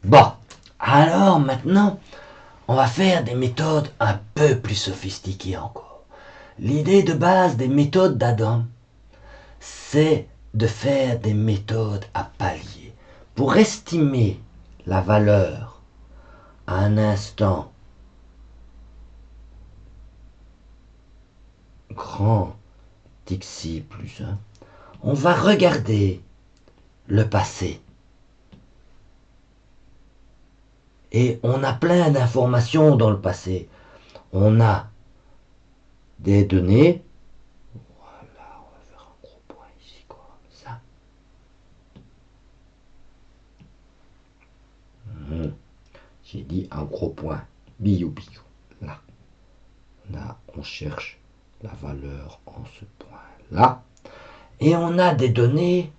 Bon, alors maintenant, on va faire des méthodes un peu plus sophistiquées encore. L'idée de base des méthodes d'Adam, c'est de faire des méthodes à paliers pour estimer la valeur à un instant grand xi plus 1. On va regarder le passé. Et on a plein d'informations dans le passé. On a des données. Voilà, on va faire un gros point ici, quoi, comme ça. J'ai dit un gros point. Bio. Là. Là, on cherche la valeur en ce point-là. Et on a des données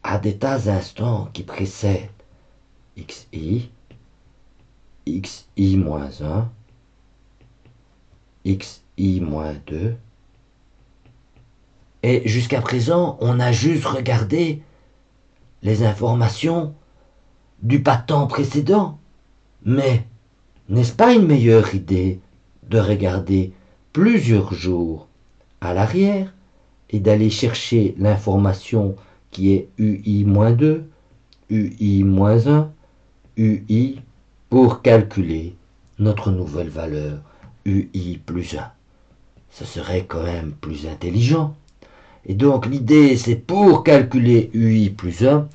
à des tas d'instants qui précèdent xi, xi-1, xi-2. Et jusqu'à présent, on a juste regardé les informations du temps précédent. Mais n'est-ce pas une meilleure idée de regarder plusieurs jours à l'arrière et d'aller chercher l'information qui est UI-2, UI-1, UI pour calculer notre nouvelle valeur UI plus 1. Ce serait quand même plus intelligent. Et donc l'idée, c'est pour calculer UI plus 1,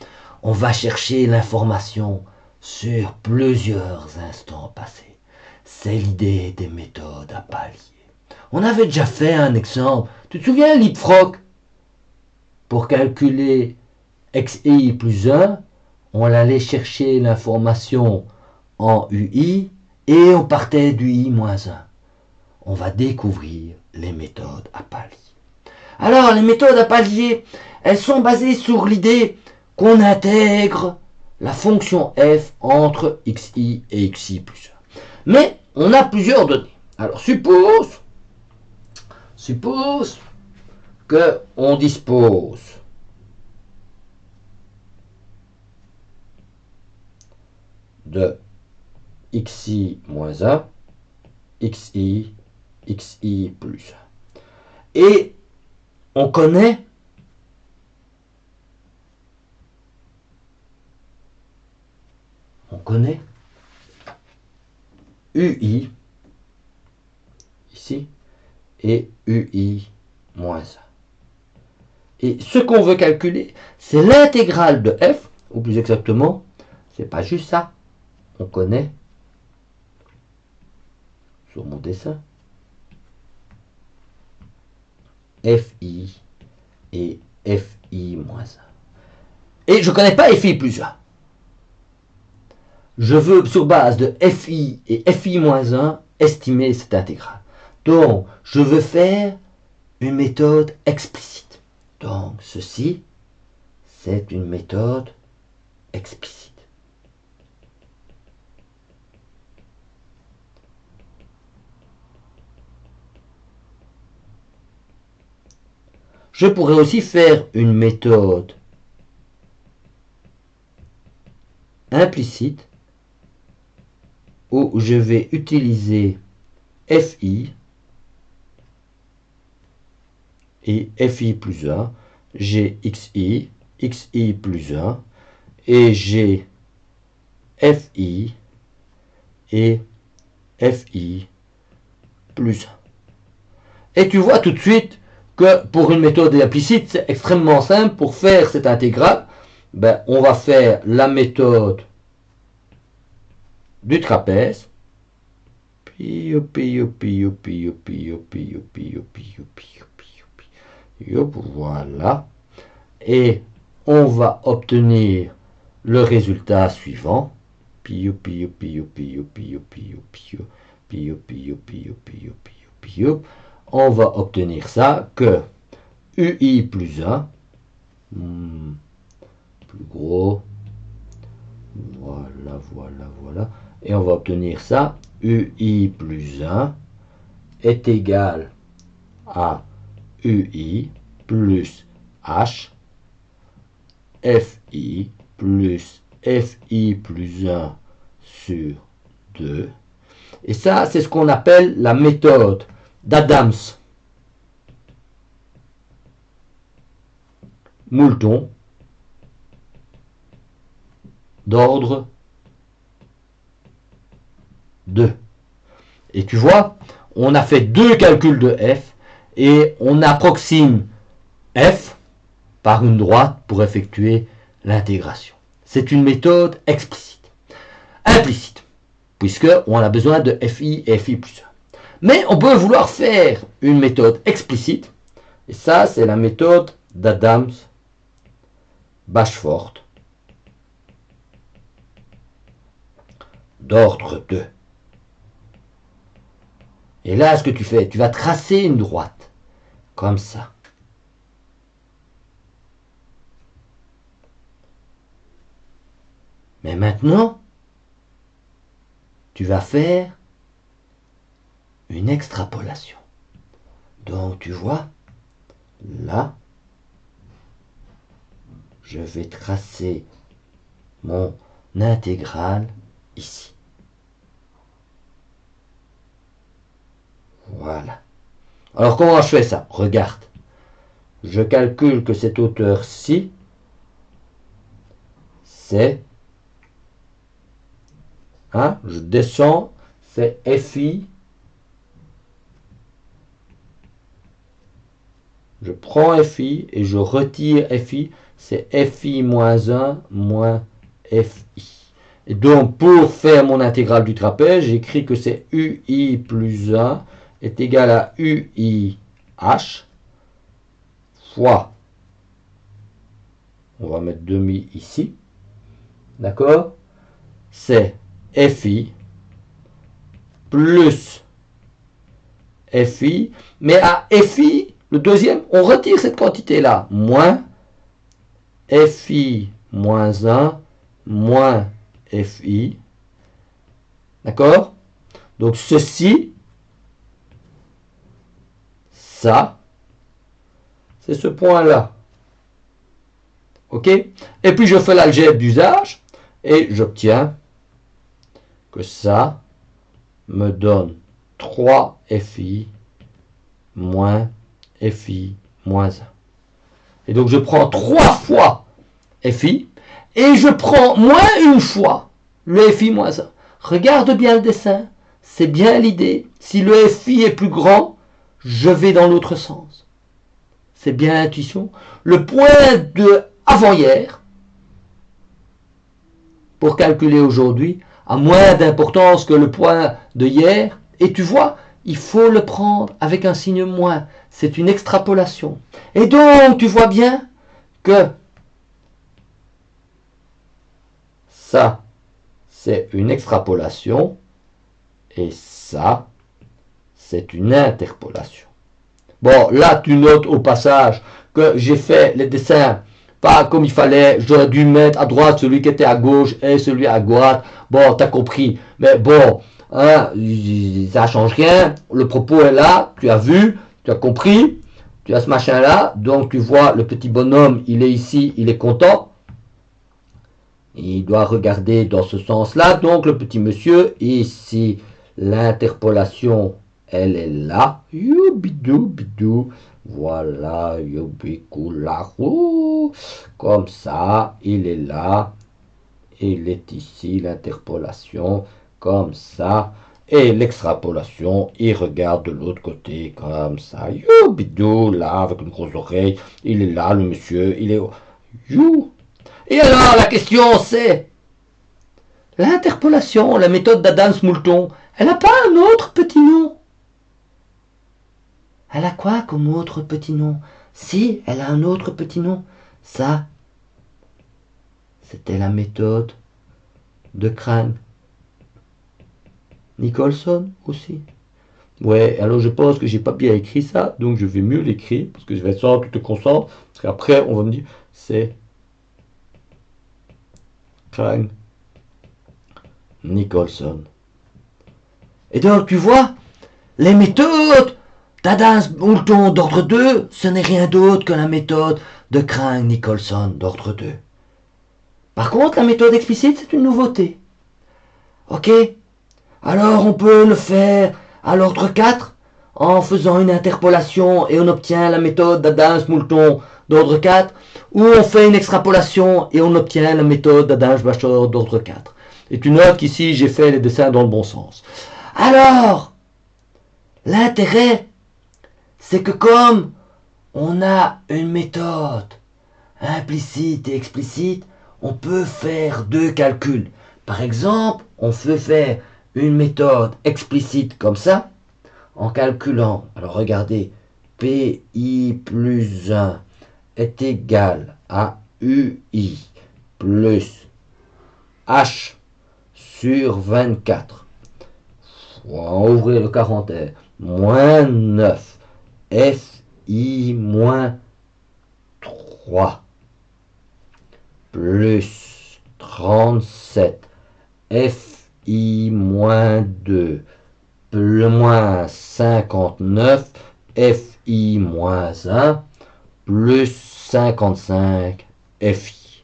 on va chercher l'information sur plusieurs instants passés. C'est l'idée des méthodes à paliers. On avait déjà fait un exemple. Tu te souviens, Leapfrog? Pour calculer xi plus 1, on allait chercher l'information en UI et on partait du i-1. On va découvrir les méthodes à paliers. Alors, les méthodes à paliers, elles sont basées sur l'idée qu'on intègre la fonction f entre xi et xi plus 1. Mais on a plusieurs données. Alors, suppose qu'on dispose de xi-1, xi plus 1. Et on connaît UI ici et UI-1. Et ce qu'on veut calculer, c'est l'intégrale de f, ou plus exactement, c'est pas juste ça. On connaît sur mon dessin fi et fi-1. Et je ne connais pas fi plus 1. Je veux, sur base de fi et fi-1, estimer cette intégrale. Donc, je veux faire une méthode explicite. Donc, ceci, c'est une méthode explicite. Je pourrais aussi faire une méthode implicite où je vais utiliser fi et fi plus 1, j'ai xi plus 1, et j'ai fi et fi plus 1. Et tu vois tout de suite que pour une méthode implicite, c'est extrêmement simple. Pour faire cette intégrale, on va faire la méthode du trapèze. Voilà. Et on va obtenir le résultat suivant. On va obtenir ça que UI plus 1, plus gros, voilà, et on va obtenir ça, UI plus 1 est égal à UI plus H, FI plus fi plus 1 sur 2. Et ça, c'est ce qu'on appelle la méthode d'Adams-Moulton d'ordre 2. Et tu vois, on a fait deux calculs de f et on approxime f par une droite pour effectuer l'intégration. C'est une méthode explicite. Implicite, puisqu'on a besoin de fi et fi plus 1. Mais on peut vouloir faire une méthode explicite, et ça c'est la méthode d'Adams-Bashforth d'ordre 2. Et là, ce que tu fais, tu vas tracer une droite, comme ça. Mais maintenant, tu vas faire une extrapolation. Donc, tu vois, là, je vais tracer mon intégrale ici. Voilà. Alors, comment je fais ça? Regarde. Je calcule que cette hauteur-ci, c'est... je descends, c'est fi. Je prends fi et je retire fi. C'est fi moins 1 moins fi. Et donc, pour faire mon intégrale du trapèze, j'écris que c'est ui plus 1 est égal à ui h fois, on va mettre demi ici, d'accord, c'est fi plus fi, mais à fi, le deuxième, on retire cette quantité-là, moins fi moins 1 moins fi, d'accord, donc ceci, ça, c'est ce point-là. OK? Et puis je fais l'algèbre d'usage et j'obtiens que ça me donne 3fi moins fi moins 1. Et donc je prends 3 fois fi et je prends moins une fois le fi moins 1. Regarde bien le dessin, c'est bien l'idée. Si le fi est plus grand, je vais dans l'autre sens. C'est bien l'intuition. Le point de avant-hier, pour calculer aujourd'hui, a moins d'importance que le point de hier. Et tu vois, il faut le prendre avec un signe moins. C'est une extrapolation. Et donc, tu vois bien que ça, c'est une extrapolation. Et ça, c'est une interpolation. Bon, là, tu notes au passage que j'ai fait les dessins pas comme il fallait. J'aurais dû mettre à droite celui qui était à gauche et celui à droite. Bon, t'as compris. Mais bon, ça change rien. Le propos est là. Tu as vu, tu as compris. Tu as ce machin-là. Donc, tu vois, le petit bonhomme, il est ici, il est content. Il doit regarder dans ce sens-là. Donc, le petit monsieur, ici, l'interpolation, elle est là. Youbidou, bidou. Voilà, youbicoularou. Comme ça, il est là. Il est ici, l'interpolation, comme ça. Et l'extrapolation, il regarde de l'autre côté, comme ça. Youbidou, là, avec une grosse oreille. Il est là, le monsieur. Il est... You. Et alors, la question, c'est... L'interpolation, la méthode d'Adams-Moulton, elle n'a pas un autre petit nom? Elle a quoi comme autre petit nom? Si, elle a un autre petit nom. Ça, c'était la méthode de Crank-Nicolson aussi. Ouais, alors je pense que j'ai pas bien écrit ça, donc je vais mieux l'écrire, parce que je vais sans que tu te concentres, parce qu'après on va me dire, c'est Crank-Nicolson. Et donc tu vois, les méthodes d'Adams-Moulton d'ordre 2, ce n'est rien d'autre que la méthode de Crank-Nicolson d'ordre 2. Par contre, la méthode explicite, c'est une nouveauté. Ok? Alors, on peut le faire à l'ordre 4 en faisant une interpolation et on obtient la méthode d'Adams-Moulton d'ordre 4, ou on fait une extrapolation et on obtient la méthode d'Adams-Bachor d'ordre 4. Et tu notes qu'ici, j'ai fait les dessins dans le bon sens. Alors, l'intérêt, c'est que comme on a une méthode implicite et explicite, on peut faire deux calculs. Par exemple, on peut faire une méthode explicite comme ça, en calculant, alors regardez, PI plus 1 est égal à UI plus H sur 24, on va ouvrir le quarantaine, moins 9, FI moins 3, plus 37, FI moins 2, le moins 59, FI moins 1, plus 55, FI.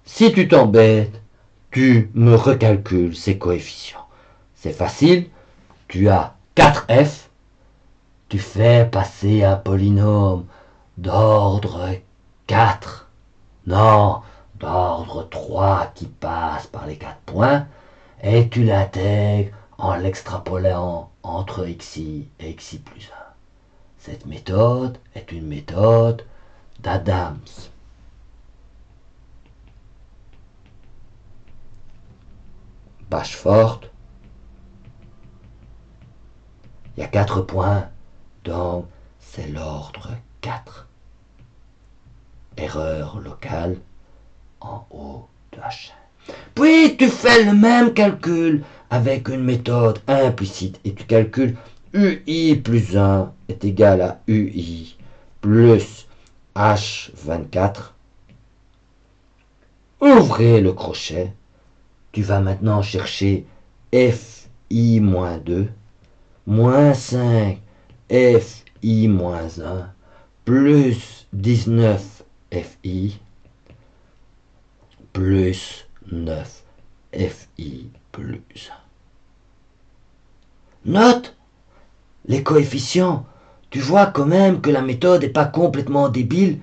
Si tu t'embêtes, tu me recalcules ces coefficients. C'est facile, tu as 4F, tu fais passer un polynôme d'ordre 4, non, d'ordre 3 qui passe par les 4 points, et tu l'intègres en l'extrapolant entre xi et xi plus 1. Cette méthode est une méthode d'Adams. Bachford, il y a 4 points, donc c'est l'ordre 4. Erreur locale en haut de H1. Puis tu fais le même calcul avec une méthode implicite et tu calcules UI plus 1 est égal à UI plus H24. Ouvrez le crochet. Tu vas maintenant chercher FI moins 2, moins 5 FI moins 1, plus 19 FI, plus 9 FI plus 1. Note les coefficients. Tu vois quand même que la méthode n'est pas complètement débile.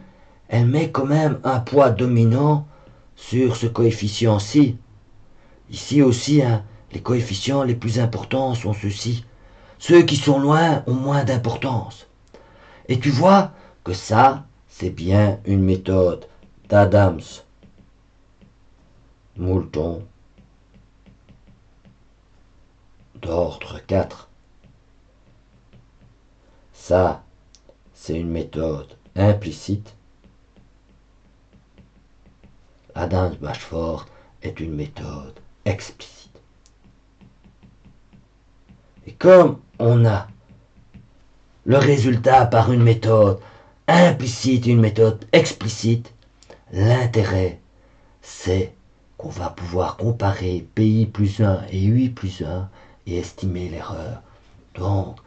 Elle met quand même un poids dominant sur ce coefficient-ci. Ici aussi, les coefficients les plus importants sont ceux-ci. Ceux qui sont loin ont moins d'importance. Et tu vois que ça, c'est bien une méthode d'Adams. Moulton d'ordre 4. Ça, c'est une méthode implicite. Adams-Bachford est une méthode explicite. Et comme on a le résultat par une méthode implicite et une méthode explicite, l'intérêt, c'est qu'on va pouvoir comparer PI plus 1 et UI plus 1 et estimer l'erreur. Donc,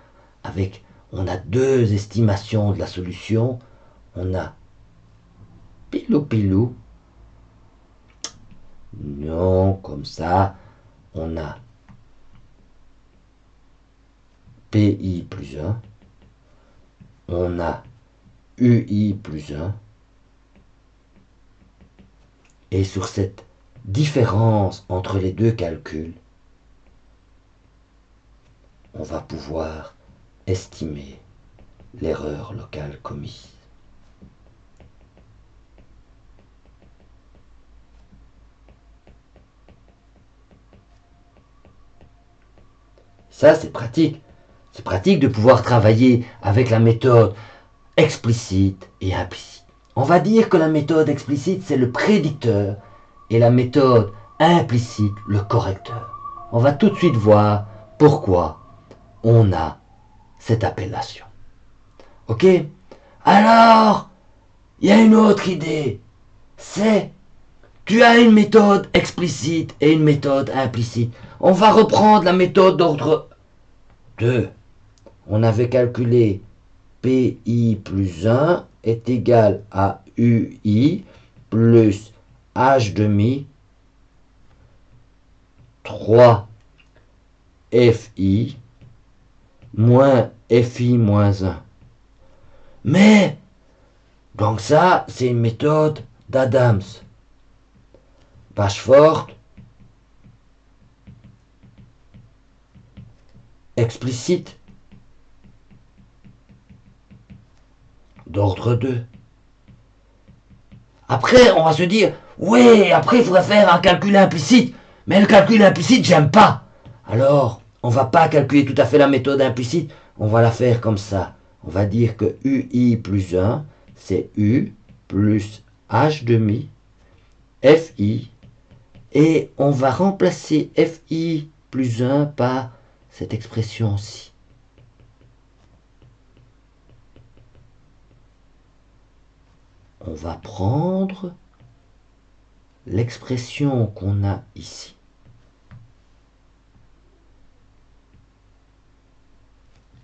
on a deux estimations de la solution. On a pilou. Non, comme ça, on a PI plus 1. On a UI plus 1. Et sur cette différence entre les deux calculs, on va pouvoir estimer l'erreur locale commise. Ça, c'est pratique. C'est pratique de pouvoir travailler avec la méthode explicite et implicite. On va dire que la méthode explicite, c'est le prédicteur et la méthode implicite, le correcteur. On va tout de suite voir pourquoi on a cette appellation. Ok? Alors, il y a une autre idée. C'est, tu as une méthode explicite et une méthode implicite. On va reprendre la méthode d'ordre 2. On avait calculé PI plus 1 est égal à UI plus H demi 3fi moins fi moins 1. Mais, donc ça, c'est une méthode d'Adams. Bashforth, explicite, d'ordre 2. Après, on va se dire, ouais, après, il faudrait faire un calcul implicite. Mais le calcul implicite, j'aime pas. Alors, on va pas calculer tout à fait la méthode implicite, on va la faire comme ça. On va dire que ui plus 1, c'est u plus h demi fi, et on va remplacer fi plus 1 par cette expression-ci. On va prendre l'expression qu'on a ici.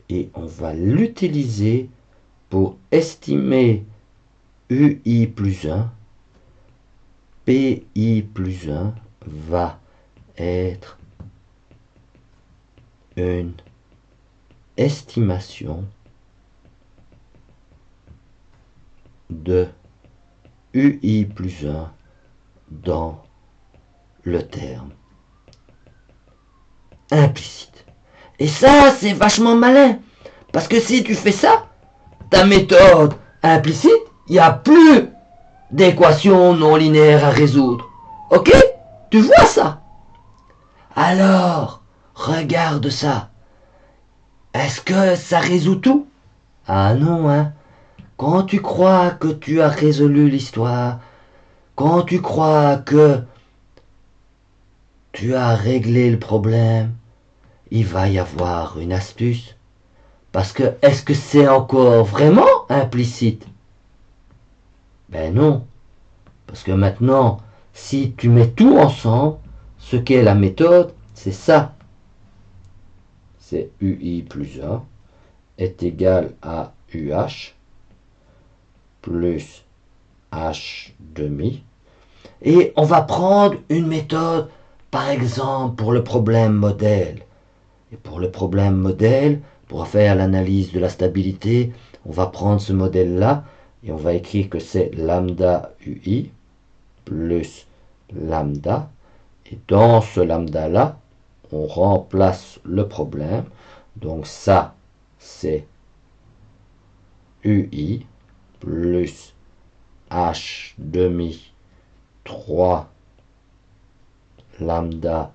Et on va l'utiliser pour estimer ui plus 1. pi plus 1 va être une estimation de ui plus 1 dans le terme implicite. Et ça, c'est vachement malin. Parce que si tu fais ça, ta méthode implicite, il n'y a plus d'équations non linéaires à résoudre. Ok? Tu vois ça? Alors, regarde ça. Est-ce que ça résout tout? Ah non, hein. Quand tu crois que tu as résolu l'histoire, quand tu crois que tu as réglé le problème, il va y avoir une astuce. Parce que, est-ce que c'est encore vraiment implicite? Ben non. Parce que maintenant, si tu mets tout ensemble, ce qu'est la méthode, c'est ça. C'est ui plus 1 est égal à UH plus H demi. Et on va prendre une méthode, par exemple, pour le problème modèle. Et pour le problème modèle, pour faire l'analyse de la stabilité, on va prendre ce modèle-là et on va écrire que c'est lambda UI plus lambda. Et dans ce lambda-là, on remplace le problème. Donc ça, c'est UI plus H demi 3 lambda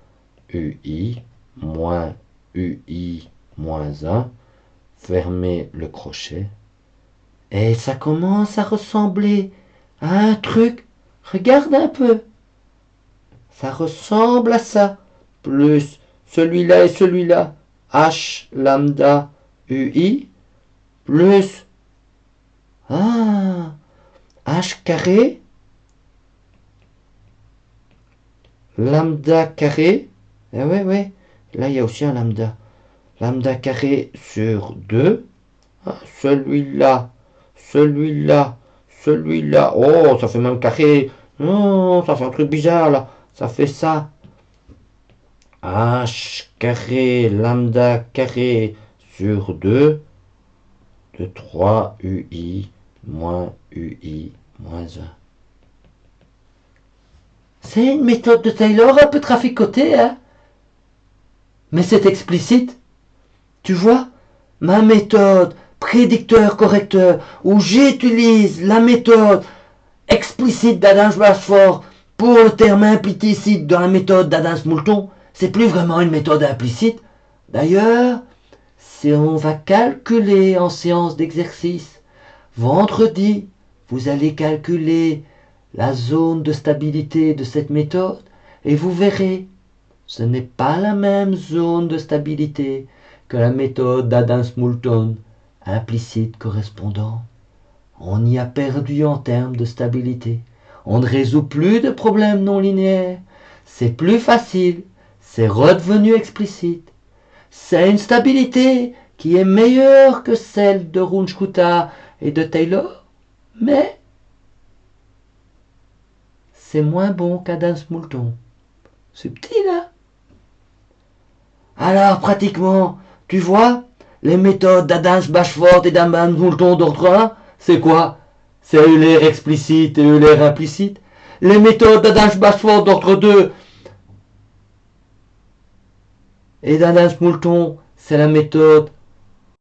UI moins UI moins 1. Fermez le crochet. Et ça commence à ressembler à un truc. Regarde un peu. Ça ressemble à ça. Plus celui-là et celui-là. H lambda UI plus H carré lambda carré. Eh ouais. Là, il y a aussi un lambda. Lambda carré sur 2. Celui-là, celui-là, celui-là. Oh, ça fait même carré. Non, ça fait un truc bizarre là. Ça fait ça. H carré lambda carré sur 2 de 3 UI moins UI moins 1. C'est une méthode de Taylor un peu traficotée, hein? Mais c'est explicite. Tu vois, ma méthode prédicteur-correcteur, où j'utilise la méthode explicite d'Adams-Bashforth pour le terme implicite dans la méthode d'Adams-Moulton, c'est plus vraiment une méthode implicite. D'ailleurs, si on va calculer en séance d'exercice, vendredi, vous allez calculer la zone de stabilité de cette méthode et vous verrez, ce n'est pas la même zone de stabilité que la méthode d'Adams-Moulton, implicite correspondant. On y a perdu en termes de stabilité. On ne résout plus de problèmes non linéaires. C'est plus facile. C'est redevenu explicite. C'est une stabilité qui est meilleure que celle de Runge-Kutta et de Taylor, mais c'est moins bon qu'Adams-Moulton. Subtil, hein? Alors, pratiquement, tu vois, les méthodes d'Adams Bashforth et d'Adams Moulton d'ordre 1, c'est quoi? C'est Euler explicite et Euler implicite. Les méthodes d'Adams Bashforth d'ordre 2 et d'Adams Moulton, c'est la méthode